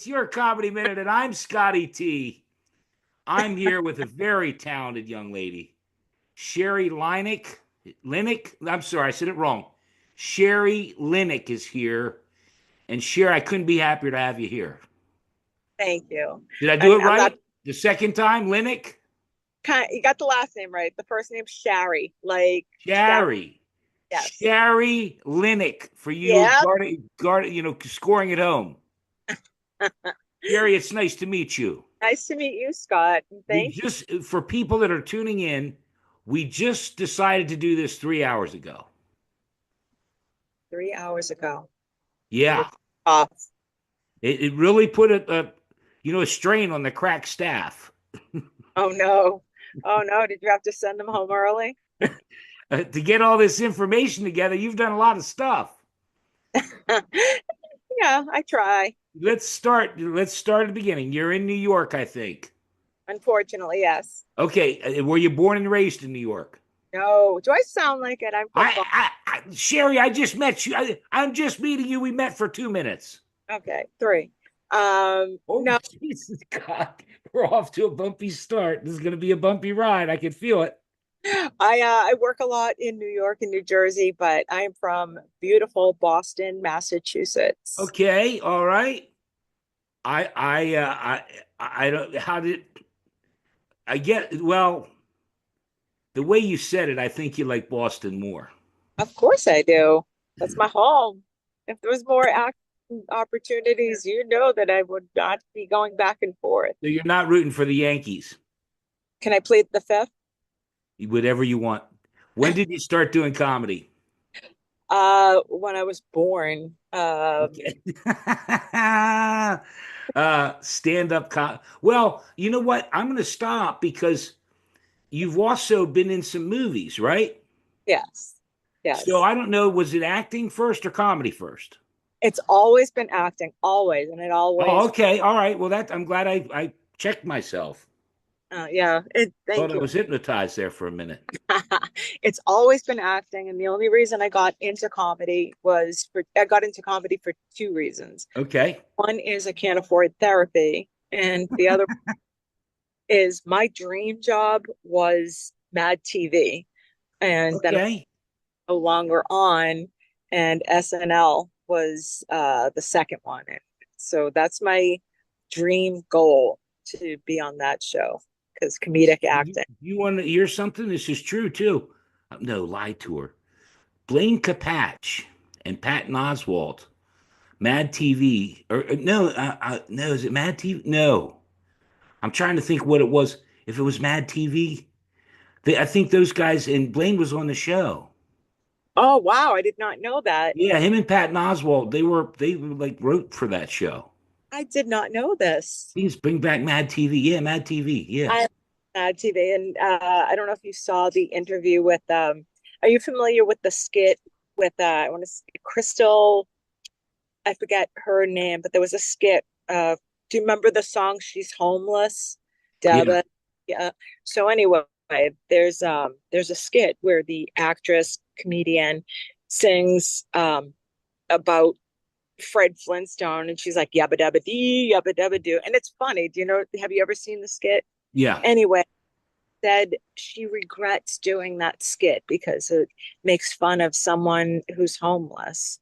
It's your Comedy Minute, and I'm Scotty T. I'm here with a very talented young lady, Shari Linick. Linick? I'm sorry, I said it wrong. Shari Linick is here. And Shari, I couldn't be happier to have you here. Thank you. Did I do it And I'm not right? The second time, Linick? you got the last name right. The first name's Shari. Like Shari. Shari. Yes. Shari Linick for you Yeah. scoring at home. Shari, it's nice to meet you. Nice to meet you, Scott. We Thank you. just, for people that are tuning in, we just decided to do this 3 hours ago. 3 hours ago. It was Yeah, off. it really put a strain on the crack staff. Oh no. Oh no. Did you have to send them home early? To get all this information together, you've done a lot of stuff. Yeah, I try. Let's start at the beginning. You're in New York, I think. Unfortunately, yes. Okay, were you born and raised in New York? No. Do I sound like it? I'm from Boston. Shari, I just met you. I'm just meeting you. We met for 2 minutes. Okay, three. Oh, No, Jesus God. We're off to a bumpy start. This is going to be a bumpy ride. I can feel it. I work a lot in New York and New Jersey, but I am from beautiful Boston, Massachusetts. Okay, all right. I don't, how did, I get, well, the way you said it, I think you like Boston more. Of course I do. That's my home. If there was more opportunities, you know that I would not be going back and forth. So you're not rooting for the Yankees, Can I plead the fifth? whatever you want. When did you start doing comedy? When I was born. Okay. Stand up. Well, you know what? I'm going to stop because you've also been in some movies, right? Yes. So Yes. I don't know, was it acting first or comedy first? It's always been acting, always, and it Oh, always, okay. All right. Well, I'm glad I checked myself. yeah, Thought thank I you. was hypnotized there for a minute. It's always been acting, and the only reason I got into comedy for two reasons. Okay. One is I can't afford therapy, and the other is my dream job was Mad TV, and then I'm Okay. no longer on, and SNL was the second one. And so that's my dream goal to be on that show because comedic acting. You want to hear something? This is true too. No, lie to her. Blaine Capatch and Patton Oswalt, Mad TV, or no, no, is it Mad TV? No, I'm trying to think what it was. If it was Mad TV, I think those guys and Blaine was on the show. Oh wow, I did not know that. Yeah, him and Patton Oswalt, they were like wrote for that show. I did not know this. Please bring back Mad TV. Yeah, Mad TV. Yeah. I Mad TV, and I don't know if you saw the interview with. Are you familiar with the skit with? I want to say Crystal. I forget her name, but there was a skit. Do you remember the song "She's Homeless"? Yeah. Deba. Yeah. So anyway, there's a skit where the actress comedian sings about Fred Flintstone, and she's like yabba dabba dee, yabba dabba doo, and it's funny. Do you know? Have you ever seen the skit? Yeah. Anyway, said she regrets doing that skit because it makes fun of someone who's homeless.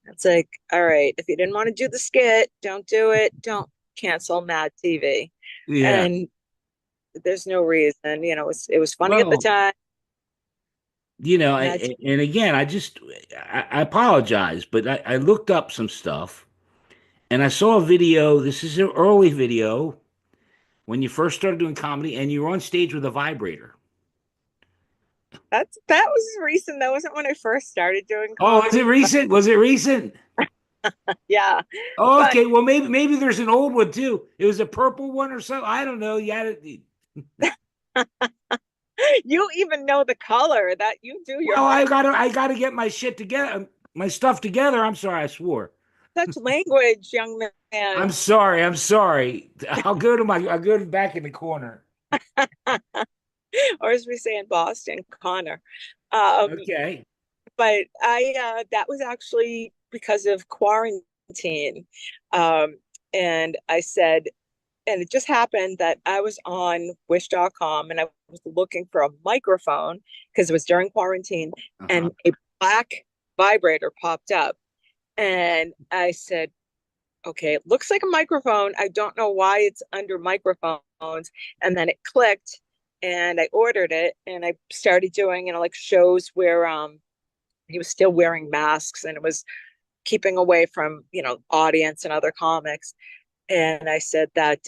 It's like, all right, if you didn't want to do the skit, don't do it. Don't cancel Mad TV. Yeah. And there's no reason, it was funny at the Well, time. Mad and again, I apologize, but I looked up some stuff and I saw a video. This is an early video when you first started doing comedy and you were on stage with a vibrator. that was recent. That wasn't when I first started doing Oh, is it comedy, but recent? Was it recent? yeah. Oh, But okay. Well, maybe there's an old one too. It was a purple one or something. I don't know. Yeah. you even know the color that you do your Well, homework. I gotta get my shit together, my stuff together. I'm sorry, I swore. Such language, young I'm man. sorry. I'm sorry. I'll go to back in the corner. Or as we say in Boston, Connor. Um, Okay. but I that was actually because of quarantine. Um, And I said, and it just happened that I was on wish.com and I was looking for a microphone because it was during quarantine, Uh-huh. and a black vibrator popped up. And I said, okay, it looks like a microphone. I don't know why it's under microphones. And then it clicked and I ordered it and I started doing, like shows where he was still wearing masks and it was keeping away from, audience and other comics. And I said that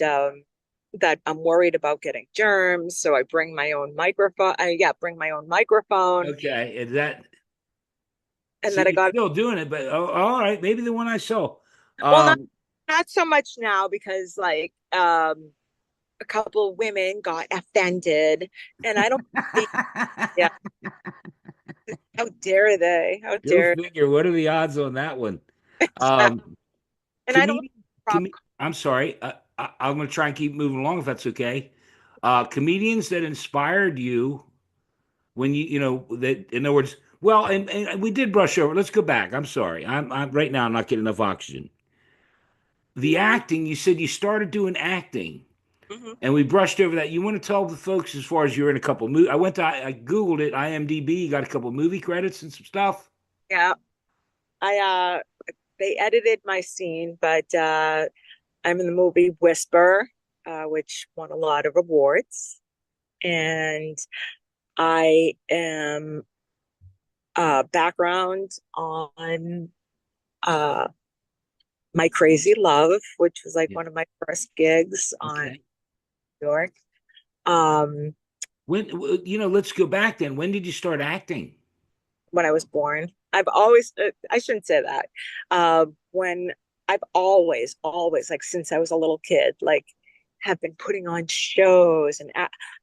I'm worried about getting germs, so I bring my own microphone. Bring my own microphone, Okay. Is that and so then I you're got still doing it, but all right, maybe the one I saw. well, not Um, not so much now because a couple of women got offended, and I don't think, yeah, how dare they? How Go dare figure. What are the odds on that one? they? Um, And I don't like comedian, prop. I'm sorry. I'm going to try and keep moving along if that's okay. Comedians that inspired you when that, in other words, well, and we did brush over. Let's go back. I'm sorry. I'm right now. I'm not getting enough oxygen. The acting. You said you started doing acting, Mhm. and we brushed over that. You want to tell the folks as far as you're in a couple movies? I googled it. IMDb. You got a couple movie credits and some stuff. Yeah, I they edited my scene, but I'm in the movie Whisper, which won a lot of awards, and I am background on uh, My Crazy Love, which was like Yeah. one of my first gigs on Okay. New York. Um, Let's go back then. When did you start acting? when I was born, I shouldn't say that. When I've always, like since I was a little kid, like have been putting on shows, and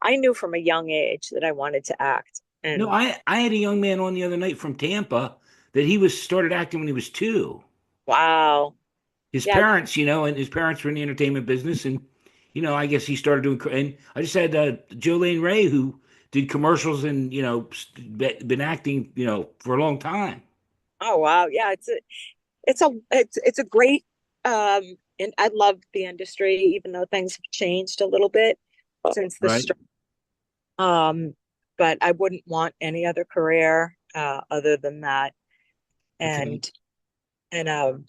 I knew from a young age that I wanted to act. No, And I had a young man on the other night from Tampa that he was started acting when he was 2. wow, His yeah, parents, and his parents were in the entertainment business, and I guess he started doing. And I just had Jolene Ray who did commercials and been acting for a long time. oh wow, yeah, it's a great and I love the industry, even though things have changed a little bit since the Right. strike. Um, but I wouldn't want any other career other than that. Okay. And and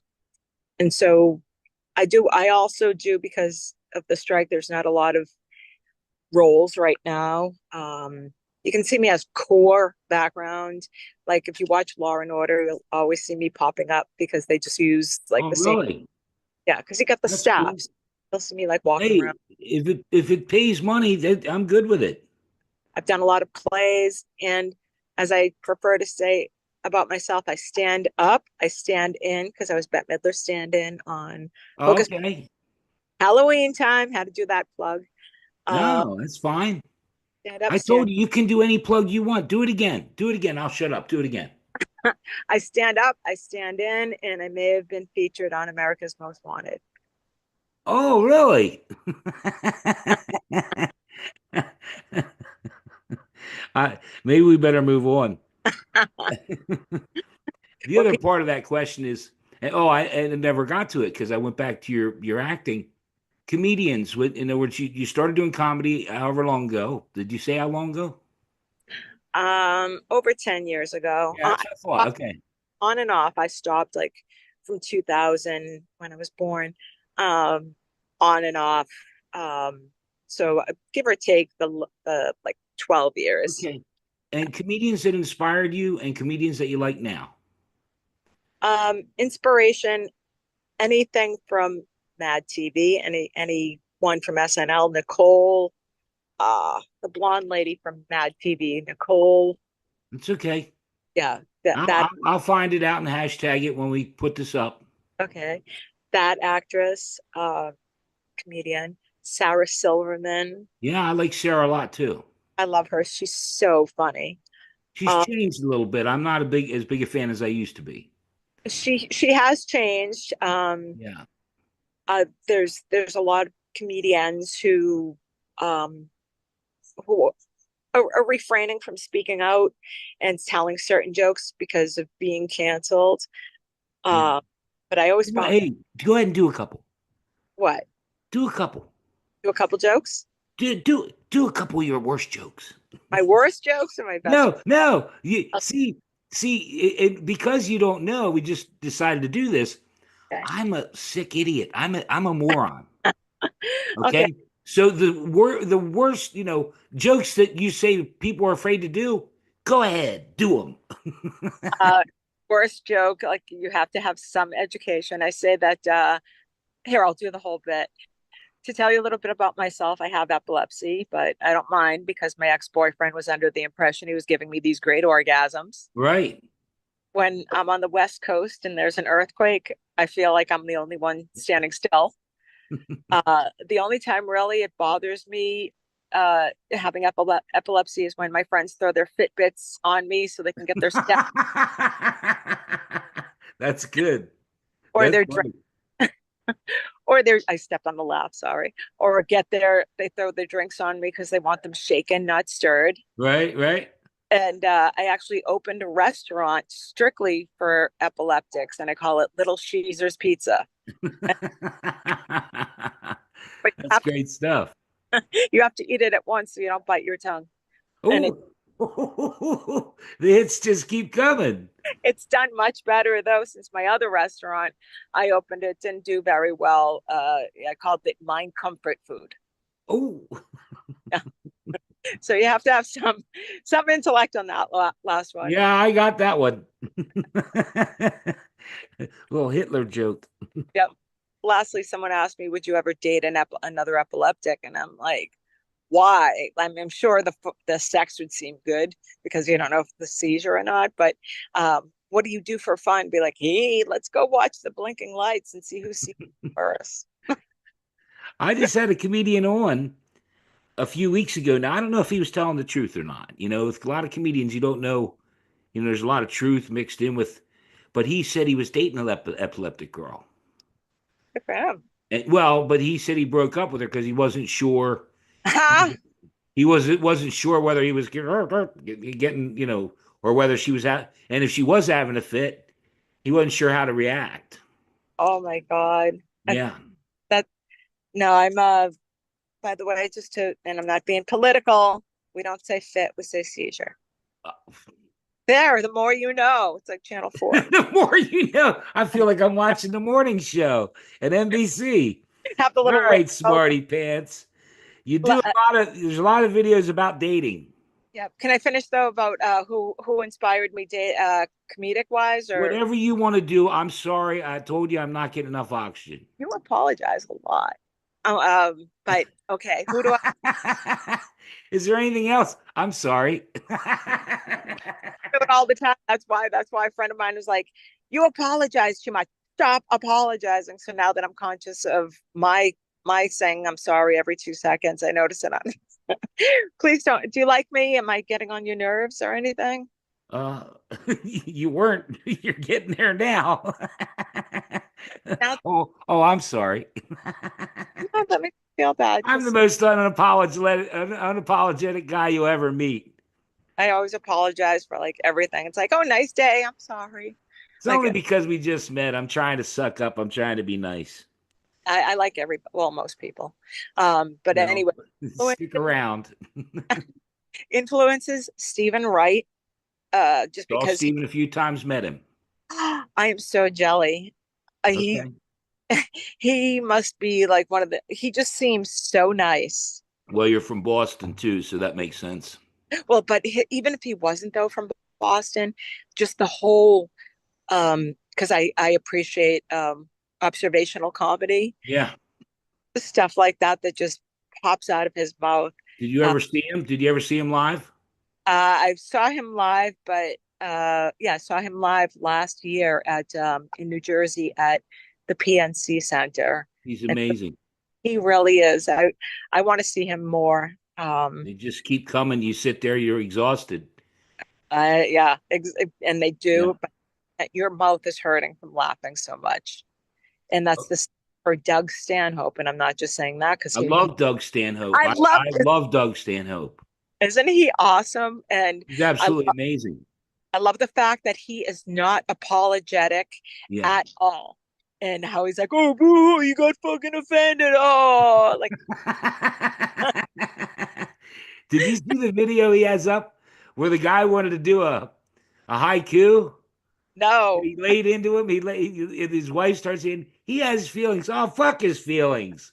and so I also do, because of the strike, there's not a lot of roles right now. You can see me as core background. Like if you watch Law and Order, you'll always see me popping up because they just use like Oh, the same. really? Yeah, because you got the That's cool. staffs. You'll see me like walking Hey, around. if it pays money, I'm good with it. I've done a lot of plays, and as I prefer to say about myself, I stand up, I stand in, because I was Bette Midler stand in on Hocus Okay. Halloween time. Had to do that plug. Uh, No, that's fine. stand up, I stand. told you can do any plug you want. Do it again. Do it again. I'll shut up. Do it again. I stand up, I stand in, and I may have been featured on America's Most Wanted. Oh, really? Maybe we better move on. The What other can, part of that question is, I never got to it because I went back to your acting. Comedians, in other words, you started doing comedy however long ago. Did you say how long ago? over 10 years ago. Yeah, that's what I thought. Okay. On and off. I stopped like from 2000 when I was born, um, on and off. Um, so give or take the like 12 years. Okay. And comedians that inspired you and comedians that you like now. Inspiration, anything from Mad TV, any one from SNL, Nicole, the blonde lady from Mad TV, Nicole. It's okay. Yeah, that I'll, that I'll, I'll find it out and hashtag it when we put this up. okay. That actress, comedian, Sarah Silverman. Yeah, I like Sarah a lot too. I love her. She's so funny. She's Um, changed a little bit. I'm not as big a fan as I used to be. she has changed. Yeah. There's a lot of comedians um, who are refraining from speaking out and telling certain jokes because of being canceled. Yeah. Uh, but I always found Hey, go ahead and do a couple. What? Do a couple. Do a couple jokes? Do a couple of your worst jokes. My worst jokes or my best No, jokes? no. You Okay. see, because you don't know, we just decided to do this. Okay. I'm a sick idiot. I'm a moron. Okay. Okay. So the worst, jokes that you say people are afraid to do, go ahead, do them. Uh, Worst joke, like you have to have some education. I say that here, I'll do the whole bit. To tell you a little bit about myself, I have epilepsy, but I don't mind because my ex-boyfriend was under the impression he was giving me these great orgasms. Right. When I'm on the West Coast and there's an earthquake, I feel like I'm the only one standing still. The only time really it bothers me having epilepsy is when my friends throw their Fitbits on me so they can get their step That's good. or That's their drink funny. or their I stepped on the laugh, sorry. Or get their they throw their drinks on me because they want them shaken, not stirred. Right, right. And I actually opened a restaurant strictly for epileptics, and I call it Little Caesar's Pizza. But That's great stuff. you have to eat it at once so you don't bite your tongue. And Oh, the hits just keep coming. it's done much better though since my other restaurant I opened it didn't do very well. I called it Mind Comfort Food. Oh, Yeah. So you have to have some intellect on that last one. yeah, I got that one. Little Hitler joke. Yep. Lastly, someone asked me, "Would you ever date another epileptic?" And I'm like, "Why?" I'm sure the sex would seem good because you don't know if the seizure or not. But what do you do for fun? Be like, "Hey, let's go watch the blinking lights and see who sees first." I just had a comedian on a few weeks ago. Now, I don't know if he was telling the truth or not. With a lot of comedians, you don't know, there's a lot of truth mixed in with, but he said he was dating an epileptic girl. Good for him. But he said he broke up with her because he wasn't sure. Ha! He wasn't sure whether he was getting, or whether she was at, and if she was having a fit, he wasn't sure how to react. Oh my God. And Yeah. that no, I'm by the way, and I'm not being political. We don't say fit, we say seizure. There, the more you know. It's like Channel 4. The more you know, I feel like I'm watching the morning show at NBC. Have the All little right, rainbow. smarty pants. There's a lot of videos about dating. Yeah. Can I finish though about who inspired me comedic wise or Whatever you want to do, I'm sorry. I told you I'm not getting enough oxygen. you apologize a lot. But okay, who do I Is there anything else? I'm sorry. do it all the time? That's why a friend of mine was like, you apologize too much. Stop apologizing. So now that I'm conscious of my saying I'm sorry every 2 seconds, I notice it on. Please don't. Do you like me? Am I getting on your nerves or anything? uh, you weren't. You're getting there now. Now, Oh, I'm sorry. don't let me feel bad I'm the because most unapologetic guy you'll ever meet. I always apologize for like everything. It's like, oh, nice day. I'm sorry. It's Like only because we just met. I'm trying to suck up. I'm trying to be nice. I like well, most people. But No, anyway, stick around. influences Stephen Wright. Just Saw because Steven a few times, met him. I am so jelly. He Okay. he must be like one of the. He just seems so nice. Well, you're from Boston too, so that makes sense. Well, but even if he wasn't though from Boston, just the whole because I appreciate observational comedy, Yeah. stuff like that that just pops out of his mouth. Did you Uh, ever see him? Did you ever see him live? I saw him live, but yeah, I saw him live last year at in New Jersey at the PNC Center, He's and amazing. he really is. I want to see him more. They just keep coming. You sit there, you're exhausted. Yeah, and they Yeah. do, but your mouth is hurting from laughing so much, and that's the for Doug Stanhope, and I'm not just saying that because I he love Doug Stanhope. I love I love Doug Stanhope. isn't he awesome? And He's I absolutely amazing. I love the fact that he is not apologetic Yeah. at all. and how he's like, "Oh, boo, you got fucking offended." Oh, like Did you see the video he has up where the guy wanted to do a haiku? no. He laid into him. His wife starts saying he has feelings. Oh, fuck his feelings.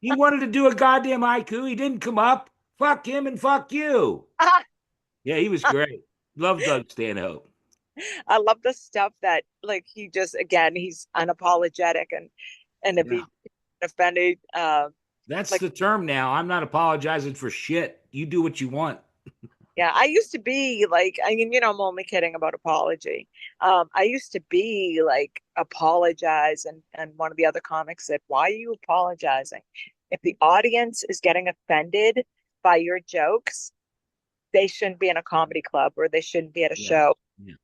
He wanted to do a goddamn haiku. He didn't come up. Fuck him and fuck you. Yeah, he was great. Love Doug Stanhope. I love the stuff that like he just again he's unapologetic and if Yeah, he offended that's like the term now. I'm not apologizing for shit. You do what you want. yeah, I used to be like, I mean, I'm only kidding about apology. I used to be like apologize, and one of the other comics said, "Why are you apologizing? If the audience is getting offended by your jokes, they shouldn't be in a comedy club or they shouldn't be at a Yeah. show." Yeah.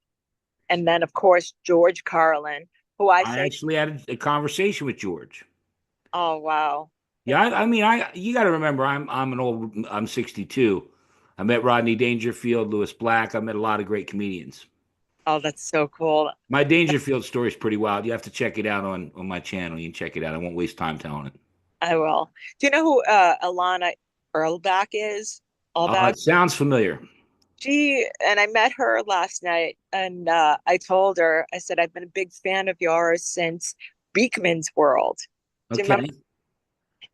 And then, of course, George Carlin, who I I say, actually had a conversation with George. "Oh wow, Yeah, I mean, you got to remember, I'm 62. I met Rodney Dangerfield, Lewis Black. I met a lot of great comedians. oh that's so cool." My Dangerfield story is pretty wild. You have to check it out on my channel. You can check it out. I won't waste time telling it. I will. Do you know who Alana Earlbach is? Allbach? It sounds familiar. She and I met her last night, and I told her, I said, I've been a big fan of yours since Beekman's World. Do you remember? Okay.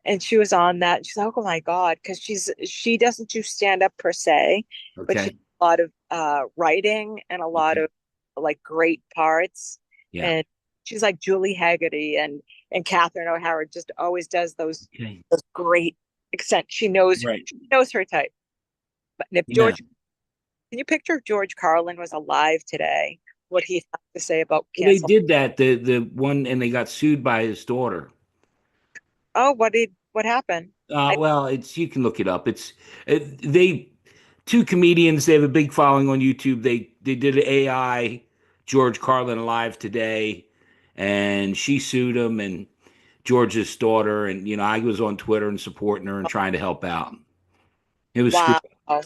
And she was on that. She's like, oh my God, because she doesn't do stand up per se, but she Okay. does a lot of writing and a lot Okay. of like great parts. Yeah. And she's like Julie Haggerty and Catherine O'Hara just always does Okay. those great accent. Right. She knows her type. But if Yeah. George Can you picture if George Carlin was alive today? What he'd have to say about Well, they cancel? did that. The one, and they got sued by his daughter. Oh, what happened? I Well, it's you can look it up. They two comedians. They have a big following on YouTube. They did an AI George Carlin alive today, and she sued him and George's daughter. And I was on Twitter and supporting her and trying to help out. It was screwed wow.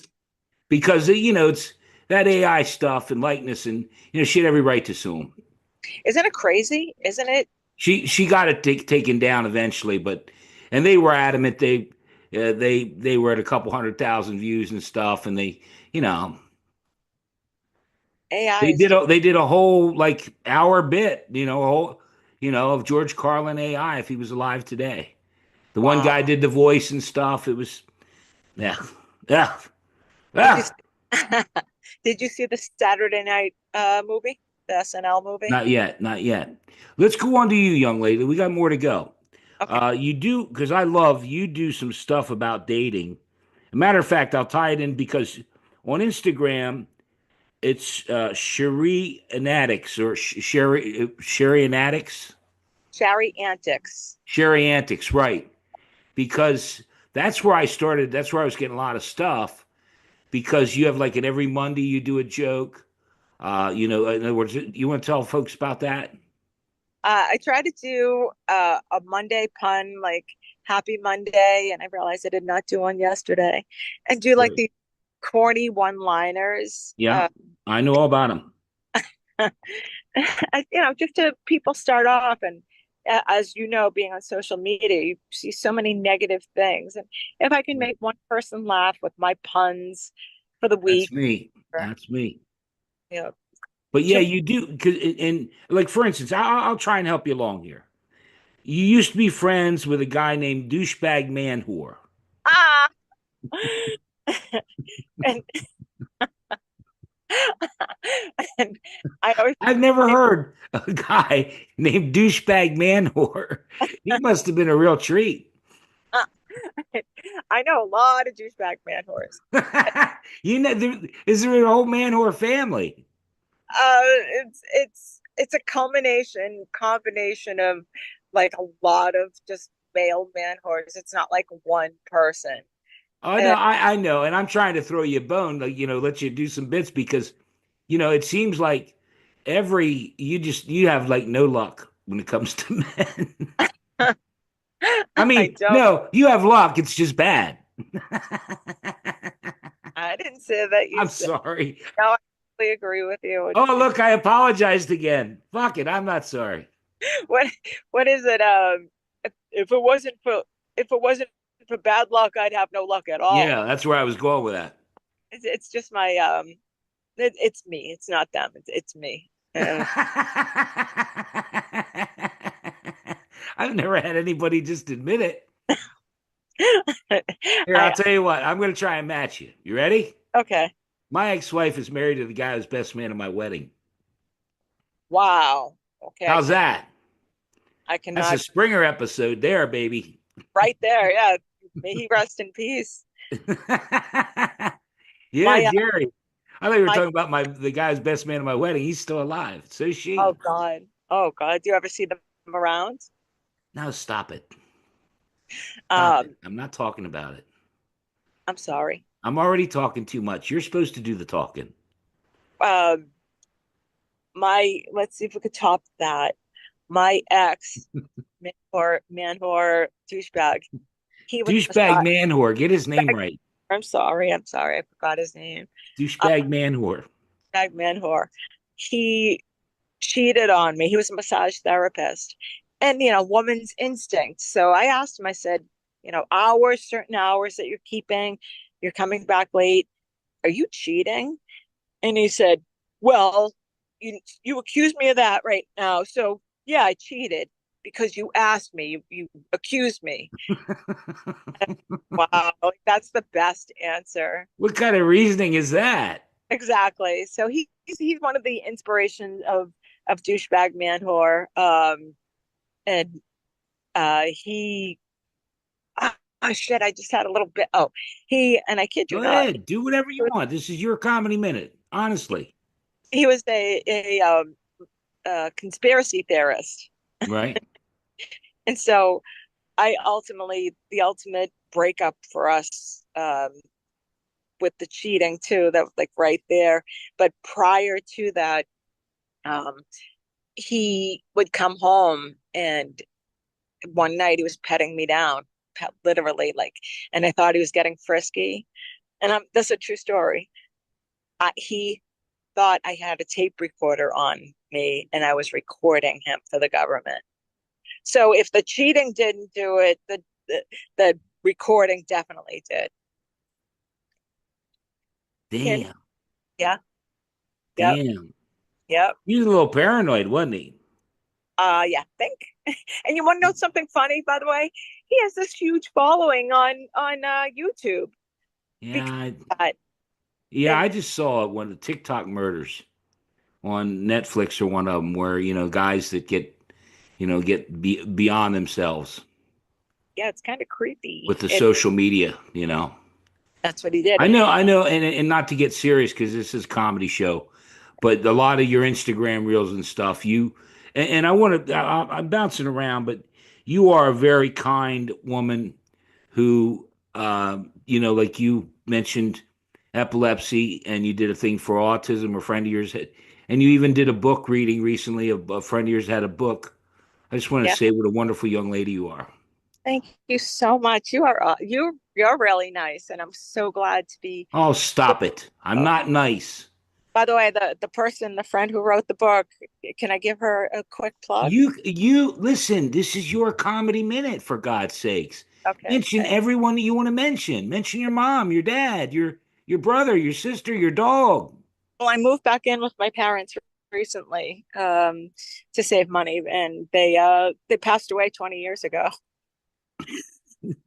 because it's that AI stuff and likeness, and she had every right to sue him. Isn't it crazy? Isn't it? She got it taken down eventually, and they were adamant. They were at a couple 100,000 views and stuff, and you know AI is they did a whole like hour bit, of George Carlin AI if he was alive today. The one wow. guy did the voice and stuff. It was yeah, yeah, Did you yeah. did you see the Saturday night movie, the SNL movie? Not yet, not yet. Let's go on to you, young lady. We got more to go. Okay. You do because I love you do some stuff about dating. A matter of fact, I'll tie it in because on Instagram it's Shari Anatics or Sherry Anatics, Shari Antics. Sherry Antics, right? Because that's where I started. That's where I was getting a lot of stuff because you have like an every Monday you do a joke. In other words, you want to tell folks about that? I tried to do a Monday pun, like Happy Monday, and I realized I did not do one yesterday. And do like Right. the corny one-liners. Yeah, I know all about them. Just to people start off and as you know, being on social media, you see so mmany negative things. And if I can Right. make one person laugh with my puns for the That's week, me. or, That's me. you know, But yeah, to, you do because and like for instance, I'll try and help you along here. You used to be friends with a guy named douchebag man whore. ah, and and I always I've never heard a guy named douchebag man whore. He must have been a real treat. I know a lot of douchebag man whores. Is there an old man whore family? It's a combination of like a lot of just male man whores. It's not like one person. Oh no, And I know, and I'm trying to throw you a bone, like let you do some bits because it seems like you have like no luck when it comes to men. I I mean, don't. no, you have luck. It's just bad. I didn't say that. You I'm said. sorry. No, I totally agree with you. Oh, look, I apologized again. Fuck it. I'm not sorry. what what is it? If it wasn't for bad luck, I'd have no luck at all. Yeah, that's where I was going with that. It's just my it's me. It's not them. It's me. I've never had anybody just admit it. Here, I'll I tell you what. I'm going to try and match you. You ready? okay. My ex-wife is married to the guy who's best man at my wedding. Wow. Okay, How's that? I That's a cannot. Springer episode there, baby. Right there. Yeah. May he rest in peace. Yeah, My Jerry. I thought you were my talking about the guy's best man at my wedding. He's still alive. So is oh she. God. Oh God. Do you ever see them around? Now stop it. Stop it. Um, I'm not talking about it. I'm sorry. I'm already talking too much. You're supposed to do the talking. Um, my let's see if we could top that. My ex, man whore, douchebag. He was a Douchebag massage. man whore. Get his name right. I'm sorry. I'm sorry. I forgot his name. Douchebag man whore. Man whore. He cheated on me. He was a massage therapist. And, woman's instinct. So I asked him, I said, hours, certain hours that you're keeping, you're coming back late. Are you cheating? And he said, well, you accuse me of that right now. So yeah, I cheated because you asked me, you accused me. Wow, like, that's the best answer. What kind of reasoning is that? Exactly. So he's one of the inspirations of douchebag man whore. And he shit, I just had a little bit. Oh, he and I kid you Go not, ahead. Do whatever you want. This is your comedy minute. Honestly. he was a conspiracy theorist, Right? and so I ultimately the ultimate breakup for us with the cheating too. That was like right there. But prior to that, um, he would come home and one night he was petting me down, literally like, and I thought he was getting frisky. And this is a true story. He thought I had a tape recorder on me and I was recording him for the government. So if the cheating didn't do it, the recording definitely did. Hint, Damn. yeah, yep, Damn. yep. He was a little paranoid, wasn't he? Yeah, think. And you want to know something funny, by the way? He has this huge following on YouTube Yeah. because of that. Yeah, And I just saw one of the TikTok murders on Netflix or one of them where, guys that get beyond themselves yeah, it's kind of creepy. with the social media. That's what he did. I know, and not to get serious because this is a comedy show, but a lot of your Instagram reels and stuff, and I want to, I'm bouncing around, but you are a very kind woman who, like you mentioned epilepsy, and you did a thing for autism. A friend of yours had, and you even did a book reading recently. A friend of yours had a book. I just want to Yeah. say what a wonderful young lady you are. Thank you so much. You are you're really nice, and I'm so glad to be. Oh, stop it! I'm not nice. By the way, the friend who wrote the book, can I give her a quick plug? You listen. This is your comedy minute, for God's sakes. Okay. Mention everyone that you want to mention. Mention your mom, your dad, your brother, your sister, your dog. Well, I moved back in with my parents recently to save money, and they passed away 20 years ago.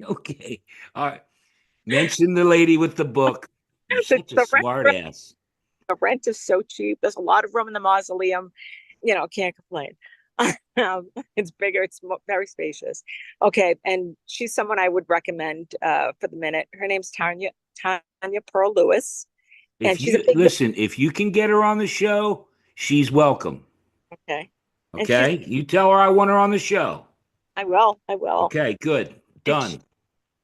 Okay, all right. Mention the lady with the book. You're The, such a the smart ass. rent is so cheap. There's a lot of room in the mausoleum. Can't complain. It's bigger. It's very spacious. Okay, and she's someone I would recommend for the minute. Her name's Tanya Pearl Lewis, and If she's a you big. listen, if you can get her on the show, she's welcome. Okay, and Okay, you tell her I want her on the show. I will. I will. Okay, good, And done.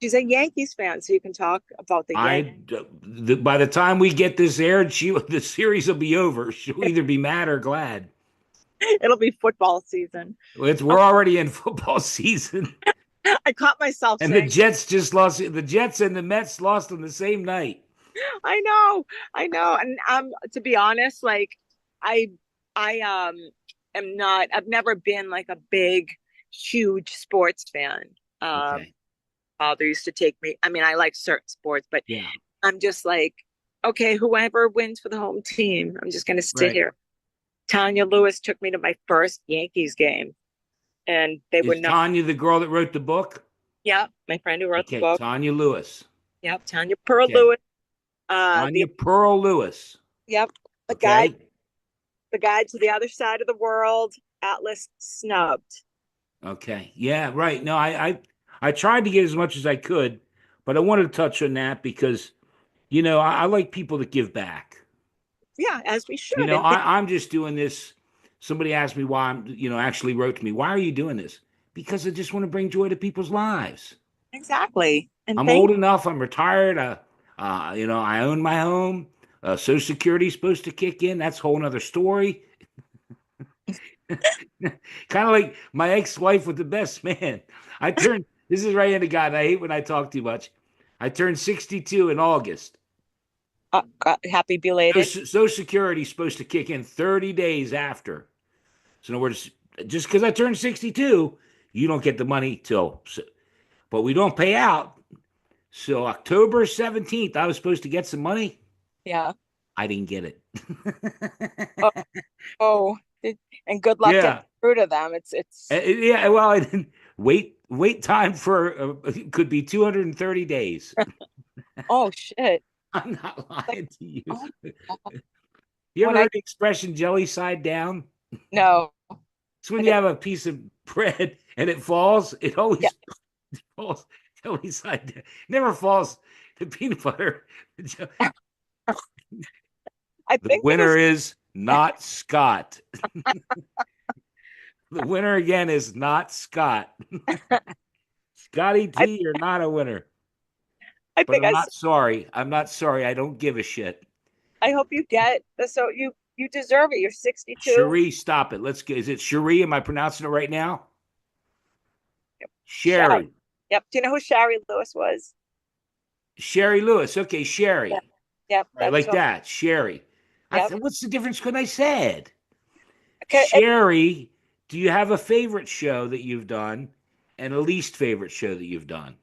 she's a Yankees fan, so you can talk about the Yankees. By the time we get this aired, the series will be over. She'll either be mad or glad. It'll be football season. We're already in football season, I caught myself and the saying, Jets just lost. The Jets and the Mets lost on the same night. I know, I know. And to be honest, like I I am not. I've never been like a big, huge sports fan. Um, Okay. Father used to take me. I mean, I like certain sports, but Yeah. I'm just like, okay, whoever wins for the home team, I'm just gonna sit Right. here. Tanya Lewis took me to my first Yankees game, and they were Is not. Tanya the girl that wrote the book? Yeah, my friend who wrote the Okay, book. Tanya Lewis. Yep, Tanya Pearl Okay. Lewis. The Tanya Pearl Lewis. yep, the guide, Okay. the guide to the other side of the world. Atlas snubbed. Okay. Yeah, right. No, I tried to get as much as I could, but I wanted to touch on that because, I like people that give back. Yeah, as we should. And I'm just doing this. Somebody asked me why actually wrote to me, why are you doing this? Because I just want to bring joy to people's lives. exactly. And I'm thank old enough. I'm retired. I own my home. Social Security is supposed to kick in. That's a whole nother story. Kind of like my ex-wife with the best man. This is right into God. I hate when I talk too much. I turned 62 in August. happy belated. Social Security is supposed to kick in 30 days after. So in other words, just because I turned 62, you don't get the money but we don't pay out. So October 17th, I was supposed to get some money. Yeah. I didn't get it. Oh, oh, and good luck getting Yeah. through to them. It's Yeah, well, I didn't wait time for could be 230 days. oh shit. I'm not Like, lying to you. oh my God. You ever When I heard the expression jelly side down? no, It's when I you never have a piece of bread and it falls, it yeah, always falls jelly side down. Never falls to peanut butter. I The think it winner is is not Scott. The winner again is not Scott. Scotty I T, you're not a winner. I But think I'm not sorry. I'm not sorry. I don't give a shit. I hope you get so you deserve it. You're 62. Cherie, stop it. Let's get. Is it Cherie? Am I pronouncing it right now? Shari. Sherry. Yep. Do you know who Shari Lewis was? Sherry Lewis. Okay, Yep. Sherry. Yep. All right, That's like who. that. Sherry. Yep. What's the difference? Could I said Okay. Sherry? Do you have a favorite show that you've done, and a least favorite show that you've done?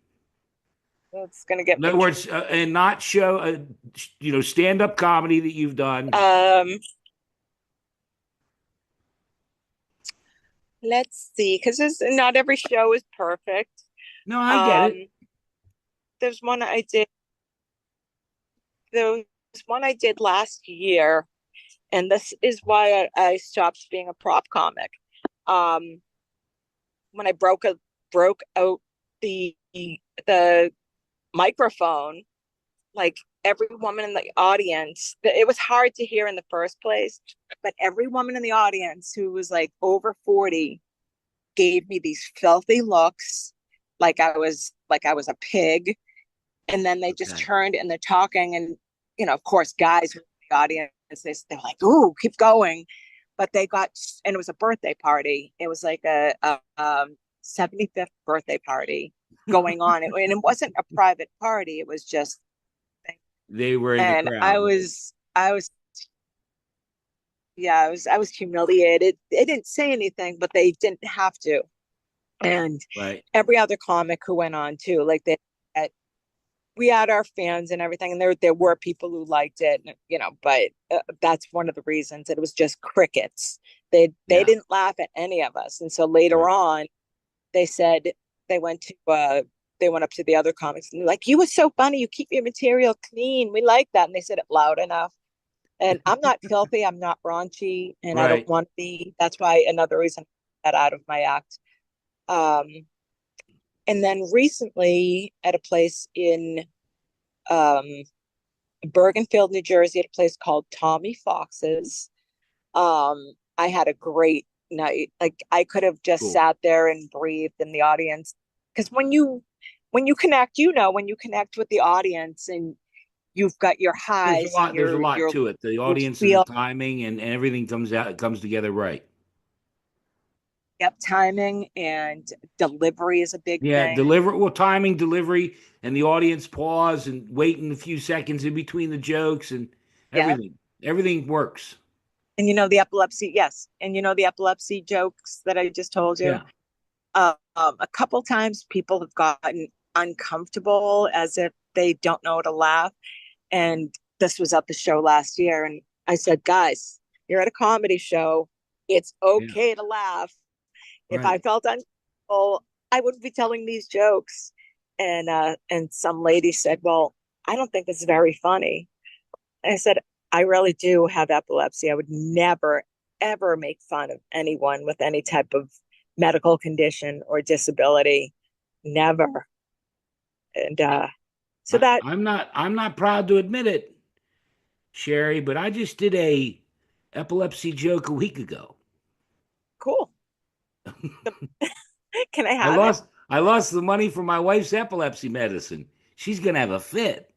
It's gonna get In me. other words, and not show, stand up comedy that you've done. Um. Let's see, because not every show is perfect. No, I get it. Um. There's one I did. There was one I did last year, and this is why I stopped being a prop comic. Um. When I broke out the microphone, like every woman in the audience, it was hard to hear in the first place, but every woman in the audience who was like over 40 gave me these filthy looks, like I was a pig. And then they just Okay. turned and they're talking, and of course, guys in the audience, they're like, "Ooh, keep going." But they got, and it was a birthday party. It was like a 75th birthday party going on, and it wasn't a private party. It was just, They were in the and I crowd, right? was, I was, yeah, I was humiliated. They didn't say anything, but they didn't have to. And Right. every other comic who went on too, like we had our fans and everything, and there were people who liked it, but that's one of the reasons. It was just crickets. They Yeah. didn't laugh at any of us, and so later Right. on, they said they went to they went up to the other comics and they're like, "You were so funny. You keep your material clean. We like that." And they said it loud enough. And I'm not filthy. I'm not raunchy, and I don't Right. want to be. That's why another reason that out of my act. Um, and then recently, at a place in um, Bergenfield, New Jersey, at a place called Tommy Fox's. I had a great night. Like I could have just Cool. sat there and breathed in the audience. Because when you connect, when you connect with the audience and you've got your There's a highs and lot. There's a lot your to it. The you audience and the feel timing and everything comes together right. yep, timing and delivery is a big Yeah, thing. timing, delivery, and the audience pause and waiting a few seconds in between the jokes and Yep. everything. Everything works. And you know the epilepsy, yes. And you know the epilepsy jokes that I just told you. Yeah. A couple times people have gotten uncomfortable as if they don't know how to laugh. And this was at the show last year. And I said, guys, you're at a comedy show. It's Yeah. okay to laugh. If I Right. felt uncomfortable, I wouldn't be telling these jokes. And some lady said, well, I don't think it's very funny. And I said, I really do have epilepsy. I would never, ever make fun of anyone with any type of medical condition or disability. Never. And so that I'm not proud to admit it, Sherry, but I just did a epilepsy joke a week ago. cool. The, can I I have it? lost I lost the money for my wife's epilepsy medicine. She's gonna have a fit.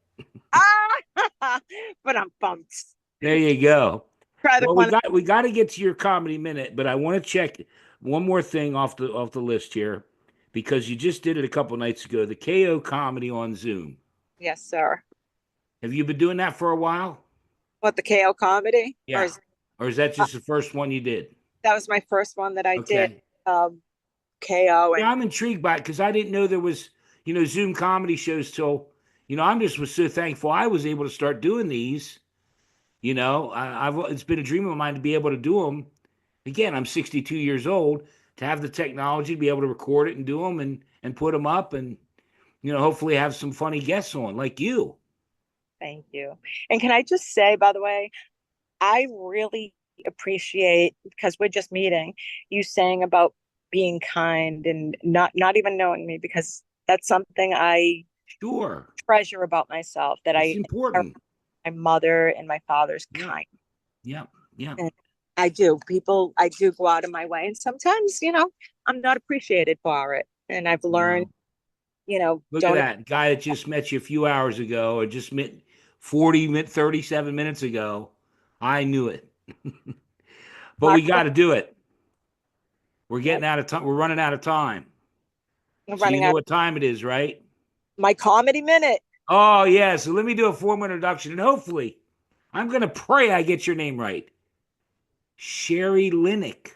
Ah, but I'm pumped. There you go. Try the Well, we one. got we got to get to your comedy minute, but I want to check one more thing off the list here because you just did it a couple nights ago. The KO comedy on Zoom. Yes, sir. Have you been doing that for a while? What, the KO comedy? Yeah. Or is that just the first one you did? That was my first one that I did. Okay. Um, KO Yeah, and I'm intrigued by it because I didn't know there was, Zoom comedy shows till, I'm just was so thankful I was able to start doing these. I've it's been a dream of mine to be able to do them. Again, I'm 62 years old to have the technology to be able to record it and do them and put them up and hopefully have some funny guests on like you. thank you. And can I just say, by the way, I really appreciate because we're just meeting you saying about being kind and not even knowing me because that's something I Sure, treasure about myself that it's I important. my mother and my father's Yeah, kind. yeah, yeah. And I do. People, I do go out of my way. And sometimes, I'm not appreciated for it. And I've learned, No, look at don't that guy that just met you a few hours ago, or just met 37 minutes ago. I knew it, but we talk got about to do it. We're getting out of time. We're running out of time. So you running know out what time it is, right? my comedy minute. Oh, yeah. So let me do a formal introduction, and hopefully, I'm going to pray I get your name right. Shari Linick,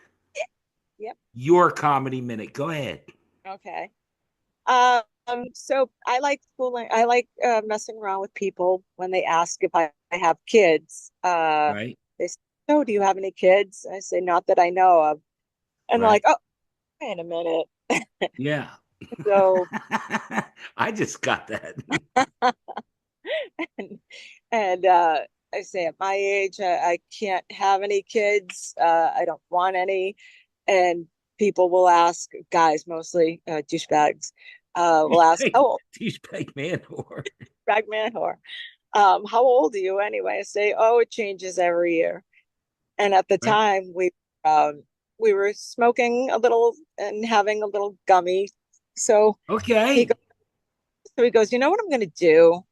Yep. your comedy minute. Go ahead. Okay. So I like fooling. I like messing around with people when they ask if I have kids. Right, They say, "So, do you have any kids?" I say, "Not that I know of." And they're right. like, "Oh, wait a minute." Yeah. So, I just got that. and, and I say, at my age, I can't have any kids. I don't want any. And people will ask, guys, mostly douchebags, will ask, Douchebag, "How old, douchebag man whore. drag man whore? How old are you anyway?" I say, "Oh, it changes every year." And at the Right. time, we were smoking a little and having a little gummy. So he Okay. goes, "You know what I'm going to do?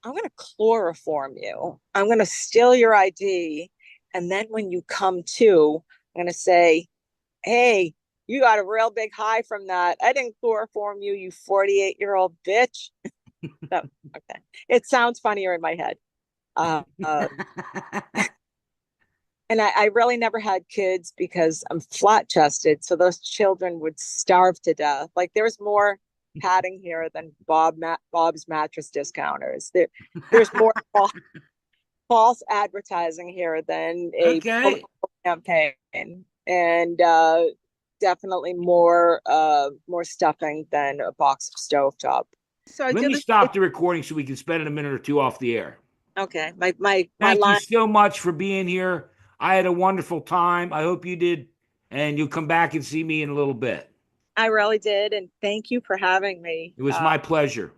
I'm going to chloroform you. I'm going to steal your ID, and then when you come to, I'm going to say, 'Hey, you got a real big high from that. I didn't chloroform you, you 48-year-old bitch.'" So, okay. It sounds funnier in my head. Uh, and I really never had kids because I'm flat chested. So those children would starve to death. Like there's more padding here than Bob's mattress discounters. There's more false advertising here than a Okay. political campaign. And definitely more stuffing than a box of stovetop. So I Let do me this. stop the recording so we can spend a minute or two off the air. Okay, my Thank you line. so much for being here. I had a wonderful time. I hope you did. And you'll come back and see me in a little bit. I really did, and thank you for having me. It was my pleasure.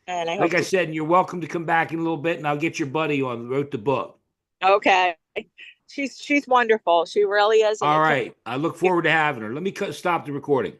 And I Like hope I to. said, and you're welcome to come back in a little bit, and I'll get your buddy on wrote the book. Okay, she's wonderful. She really is, and All it took right. I look forward to having her. Let me stop the recording.